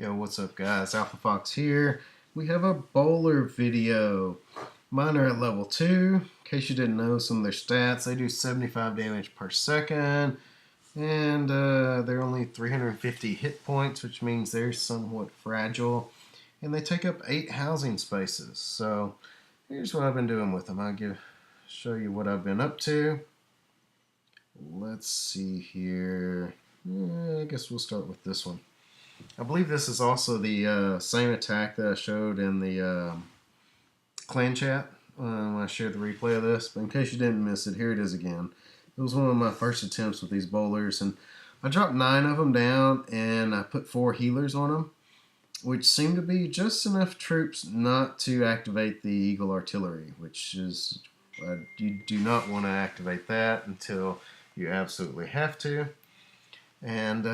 Yo, what's up guys? Alpha Fox here. We have a bowler video. Mine are at level 2. In case you didn't know some of their stats, they do 75 damage per second. And they're only 350 hit points, which means they're somewhat fragile. And they take up 8 housing spaces. So here's what I've been doing with them. Show you what I've been up to. Let's see here. I guess we'll start with this one. I believe this is also the same attack that I showed in the clan chat when I shared the replay of this. But in case you didn't miss it, here it is again. It was one of my first attempts with these bowlers, and I dropped 9 of them down, and I put 4 healers on them, which seemed to be just enough troops not to activate the Eagle Artillery, which is you do not want to activate that until you absolutely have to. And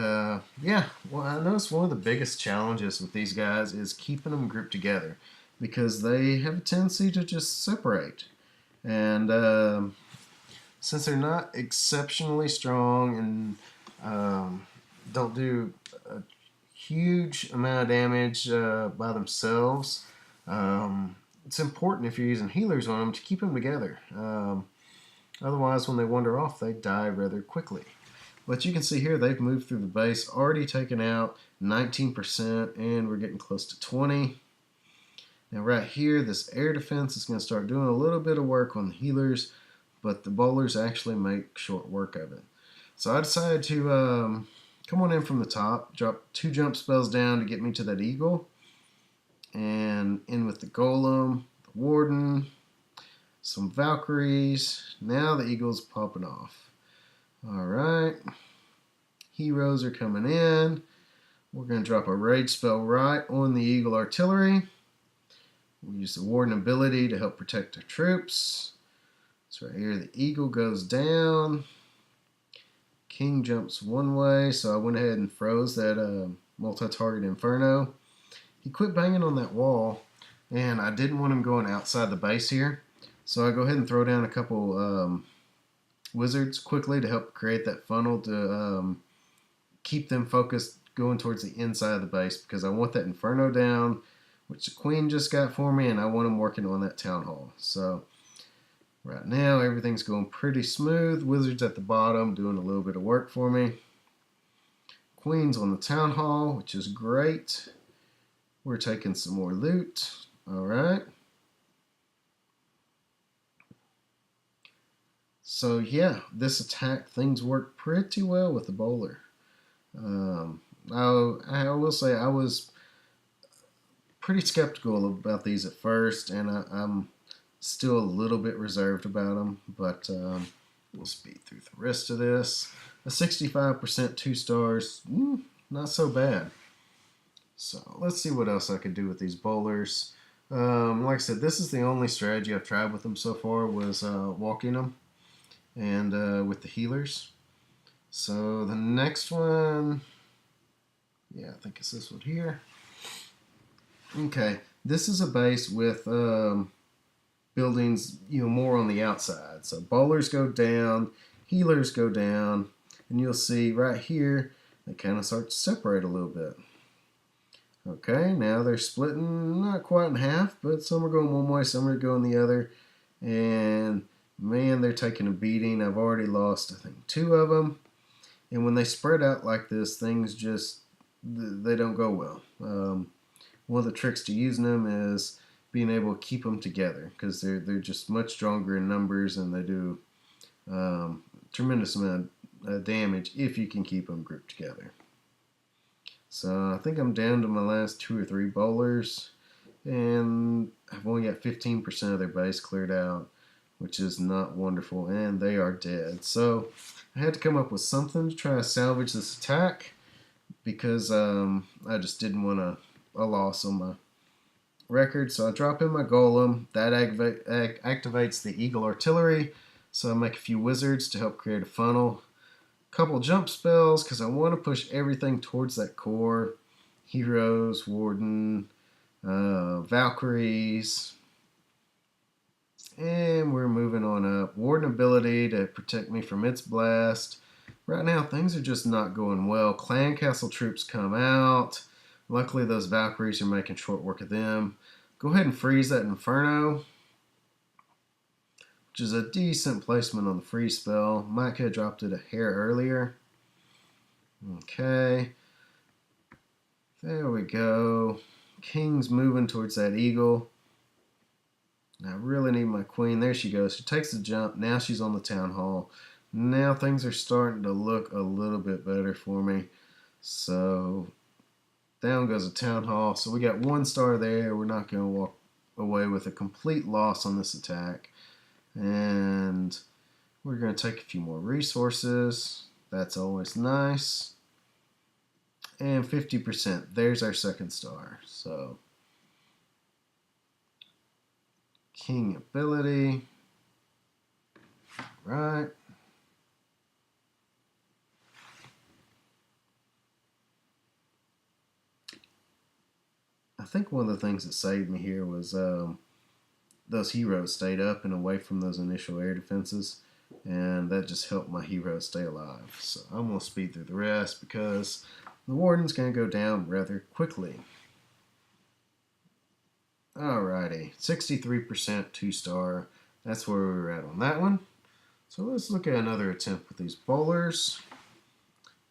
yeah, well, I noticed one of the biggest challenges with these guys is keeping them grouped together because they have a tendency to just separate. And since they're not exceptionally strong and don't do a huge amount of damage by themselves, it's important if you're using healers on them to keep them together. Otherwise, when they wander off, they die rather quickly. But you can see here they've moved through the base, already taken out 19%, and we're getting close to 20. Now right here, this air defense is going to start doing a little bit of work on the healers, but the bowlers actually make short work of it. So I decided to come on in from the top, drop 2 jump spells down to get me to that eagle, and in with the golem, the warden, some Valkyries. Now the eagle's popping off. Alright, heroes are coming in. We're going to drop a rage spell right on the Eagle Artillery. We'll use the Warden ability to help protect our troops. So right here the Eagle goes down. King jumps one way, so I went ahead and froze that multi-target Inferno. He quit banging on that wall, and I didn't want him going outside the base here. So I go ahead and throw down a couple wizards quickly to help create that funnel to keep them focused going towards the inside of the base, because I want that Inferno down, which the Queen just got for me, and I want them working on that Town Hall. So right now everything's going pretty smooth. Wizards at the bottom doing a little bit of work for me. Queen's on the Town Hall, which is great. We're taking some more loot. Alright. So yeah, this attack, things work pretty well with the bowler. I will say I was pretty skeptical about these at first, and I'm still a little bit reserved about them, but we'll speed through the rest of this. A 65% 2 stars, not so bad. So let's see what else I could do with these bowlers. Like I said, this is the only strategy I've tried with them so far, was walking them and with the healers. So the next one, yeah, I think it's this one here. Okay, this is a base with buildings, more on the outside. So bowlers go down, healers go down, and you'll see right here they kind of start to separate a little bit. Okay, now they're splitting not quite in half, but some are going one way, some are going the other, and man, they're taking a beating. I've already lost, I think, 2 of them. And when they spread out like this, things just, they don't go well. One of the tricks to using them is being able to keep them together, because they're just much stronger in numbers, and they do tremendous amount of damage if you can keep them grouped together. So I think I'm down to my last 2 or 3 bowlers, and I've only got 15% of their base cleared out, which is not wonderful, and they are dead. So I had to come up with something to try to salvage this attack, because I just didn't want a loss on my record. So I drop in my golem. That activates the Eagle Artillery, so I make a few wizards to help create a funnel. Couple jump spells, because I want to push everything towards that core. Heroes, Warden, Valkyries. And we're moving on up. Warden ability to protect me from its blast. Right now, things are just not going well. Clan Castle troops come out. Luckily, those Valkyries are making short work of them. Go ahead and freeze that Inferno, which is a decent placement on the freeze spell. Might have dropped it a hair earlier. Okay. There we go. King's moving towards that eagle. I really need my queen. There she goes. She takes the jump. Now she's on the town hall. Now things are starting to look a little bit better for me. So down goes the town hall. So we got 1 star there. We're not going to walk away with a complete loss on this attack. And we're going to take a few more resources. That's always nice. And 50%. There's our 2nd star. So king ability. Right. I think one of the things that saved me here was those heroes stayed up and away from those initial air defenses, and that just helped my heroes stay alive. So I'm going to speed through the rest because the warden's going to go down rather quickly. Alrighty, 63% 2-star. That's where we were at on that one. So let's look at another attempt with these bowlers.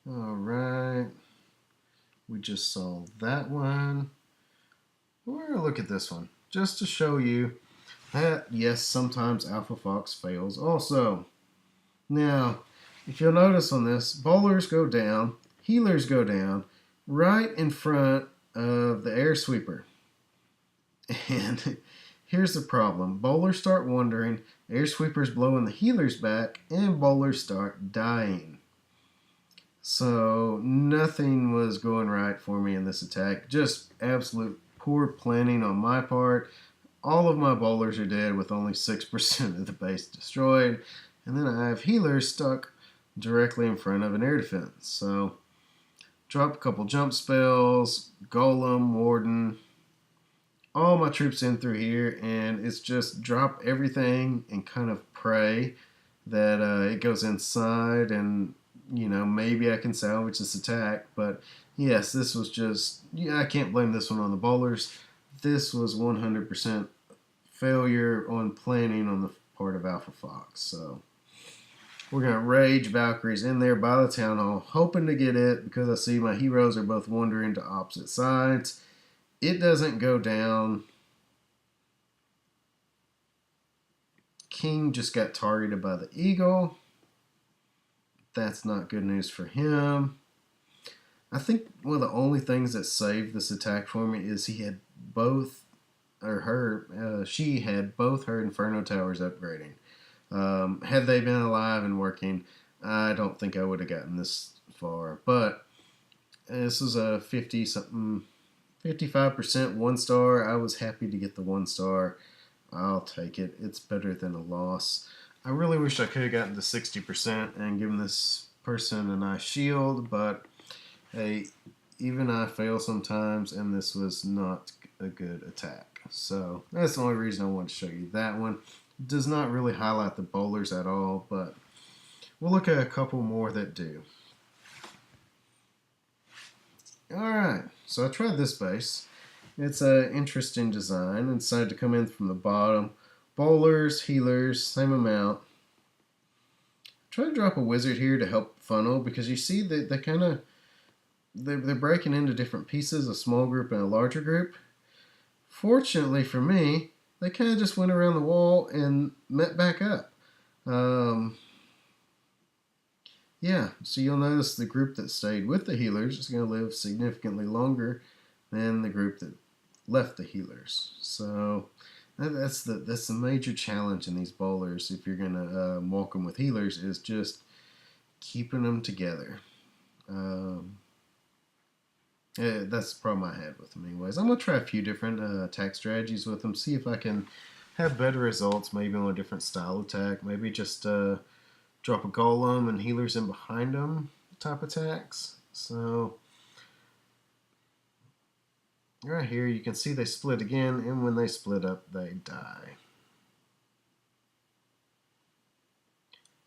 Alright, we just saw that one. We're going to look at this one just to show you that, yes, sometimes Alpha Fox fails also. Now, if you'll notice on this, bowlers go down, healers go down, right in front of the air sweeper. And here's the problem. Bowlers start wandering, air sweepers blowing the healers back, and bowlers start dying. So nothing was going right for me in this attack. Just absolute poor planning on my part. All of my bowlers are dead with only 6% of the base destroyed. And then I have healers stuck directly in front of an air defense. So drop a couple jump spells, golem, warden, all my troops in through here, and it's just drop everything and kind of pray that it goes inside, and maybe I can salvage this attack. But yes, this was just, I can't blame this one on the bowlers. This was 100% failure on planning on the part of Alpha Fox. So we're going to rage Valkyries in there by the town hall, hoping to get it because I see my heroes are both wandering to opposite sides. It doesn't go down. King just got targeted by the eagle. That's not good news for him. I think one of the only things that saved this attack for me is he had both, or her, she had both her Inferno Towers upgrading. Had they been alive and working, I don't think I would have gotten this far. But this was a 50-something, 55% 1-star. I was happy to get the 1-star. I'll take it. It's better than a loss. I really wish I could have gotten to 60% and given this person a nice shield, but hey, even I fail sometimes, and this was not a good attack. So that's the only reason I want to show you that one. It does not really highlight the bowlers at all, but we'll look at a couple more that do. Alright, so I tried this base. It's an interesting design and decided to come in from the bottom. Bowlers, healers, same amount. Try to drop a wizard here to help funnel because you see that they kind of they're breaking into different pieces, a small group and a larger group. Fortunately for me, they kind of just went around the wall and met back up. Yeah, so you'll notice the group that stayed with the healers is going to live significantly longer than the group that left the healers. So that's the major challenge in these bowlers if you're going to walk them with healers is just keeping them together. Yeah, that's the problem I had with them anyways. I'm going to try a few different attack strategies with them, see if I can have better results, maybe on a different style attack, maybe just drop a golem and healers in behind them type attacks. So right here you can see they split again, and when they split up they die.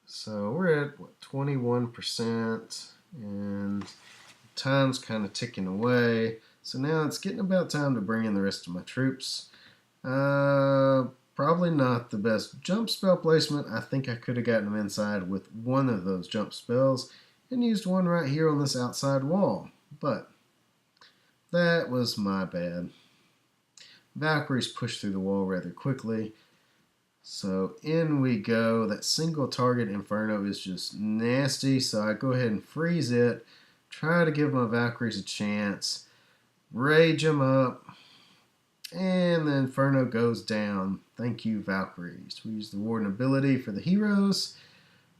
So we're at what, 21%, and time's kind of ticking away. So now it's getting about time to bring in the rest of my troops. Probably not the best jump spell placement. I think I could have gotten them inside with one of those jump spells and used one right here on this outside wall. But that was my bad. Valkyries push through the wall rather quickly. So in we go. That single target Inferno is just nasty, so I go ahead and freeze it. Try to give my Valkyries a chance. Rage them up. And the Inferno goes down. Thank you, Valkyries. We use the Warden ability for the heroes.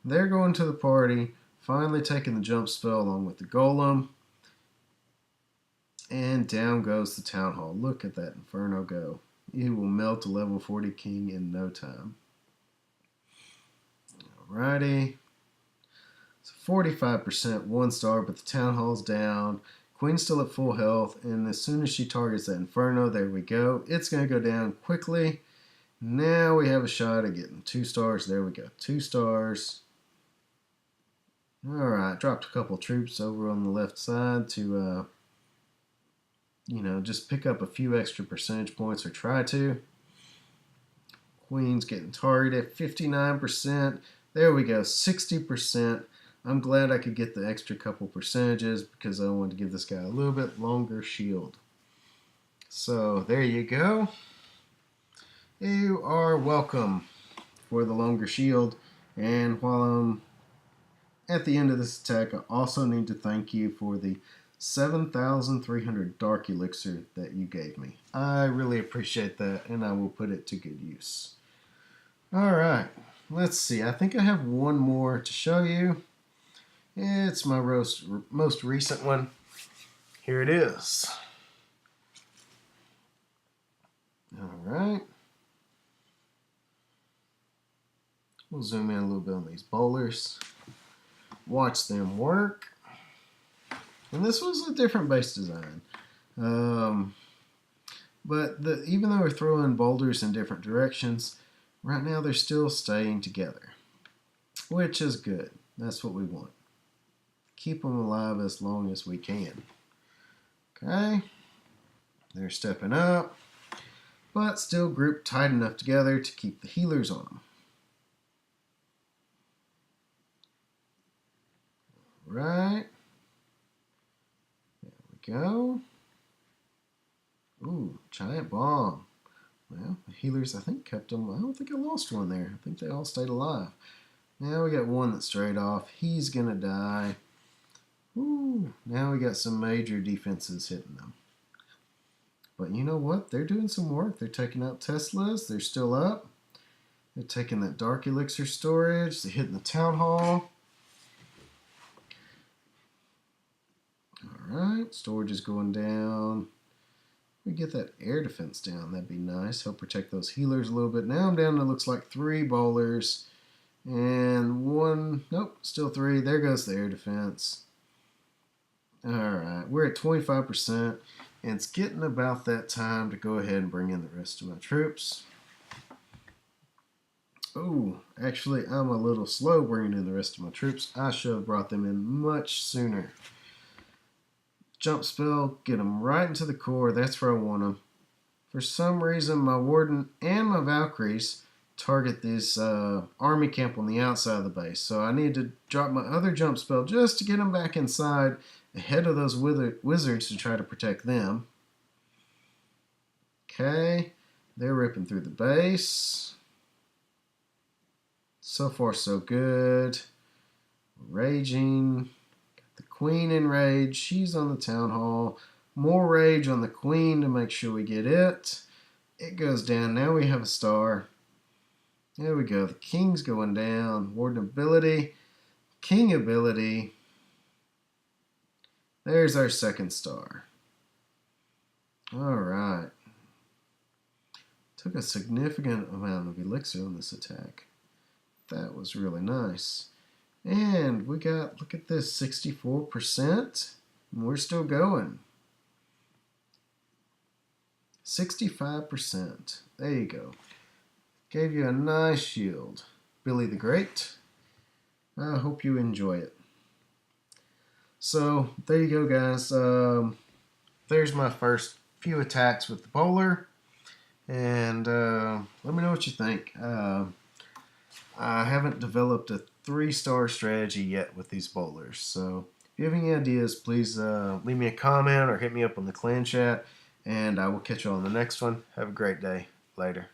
They're going to the party. Finally taking the jump spell along with the Golem. And down goes the Town Hall. Look at that Inferno go. You will melt a level 40 king in no time. Alrighty. So 45%, 1 star, but the Town Hall's down. Queen's still at full health, and as soon as she targets that Inferno, there we go. It's going to go down quickly. Now we have a shot at getting 2 stars. There we go, 2 stars. Alright, dropped a couple troops over on the left side to just pick up a few extra percentage points, or try to. Queen's getting targeted, 59%. There we go, 60%. I'm glad I could get the extra couple percentages because I wanted to give this guy a little bit longer shield. So there you go. You are welcome for the longer shield. And while I'm at the end of this attack, I also need to thank you for the 7,300 Dark Elixir that you gave me. I really appreciate that, and I will put it to good use. Alright, let's see. I think I have one more to show you. It's my most recent one. Here it is. Alright. We'll zoom in a little bit on these bowlers. Watch them work. And this was a different base design. But even though we're throwing boulders in different directions, right now they're still staying together, which is good. That's what we want. Keep them alive as long as we can. Okay. They're stepping up, but still grouped tight enough together to keep the healers on them. Right. There we go. Ooh, giant bomb. Well, the healers, I think, kept them. I don't think I lost one there. I think they all stayed alive. Now we got one that's straight off. He's going to die. Ooh, now we got some major defenses hitting them. But you know what? They're doing some work. They're taking out Teslas. They're still up. They're taking that Dark Elixir storage. They're hitting the Town Hall. Alright, storage is going down. We get that air defense down. That'd be nice. Help protect those healers a little bit. Now I'm down to looks like 3 bowlers. And 1, nope, still 3. There goes the air defense. Alright, we're at 25%. And it's getting about that time to go ahead and bring in the rest of my troops. Oh, actually, I'm a little slow bringing in the rest of my troops. I should have brought them in much sooner. Jump spell, get them right into the core. That's where I want them. For some reason, my Warden and my Valkyries target this army camp on the outside of the base. So I need to drop my other jump spell just to get them back inside ahead of those wizards to try to protect them. Okay, they're ripping through the base. So far, so good. Raging. Got the Queen in rage. She's on the Town Hall. More rage on the Queen to make sure we get it. It goes down. Now we have a star. There we go. The King's going down. Warden ability. King ability. There's our second star. Alright. Took a significant amount of elixir on this attack. That was really nice. And we got, look at this, 64%. And we're still going. 65%. There you go. Gave you a nice shield. Billy the Great. I hope you enjoy it. So, there you go, guys. there's my first few attacks with the bowler. And let me know what you think. I haven't developed a 3-star strategy yet with these bowlers. So if you have any ideas, please leave me a comment or hit me up on the clan chat. And I will catch you on the next one. Have a great day. Later.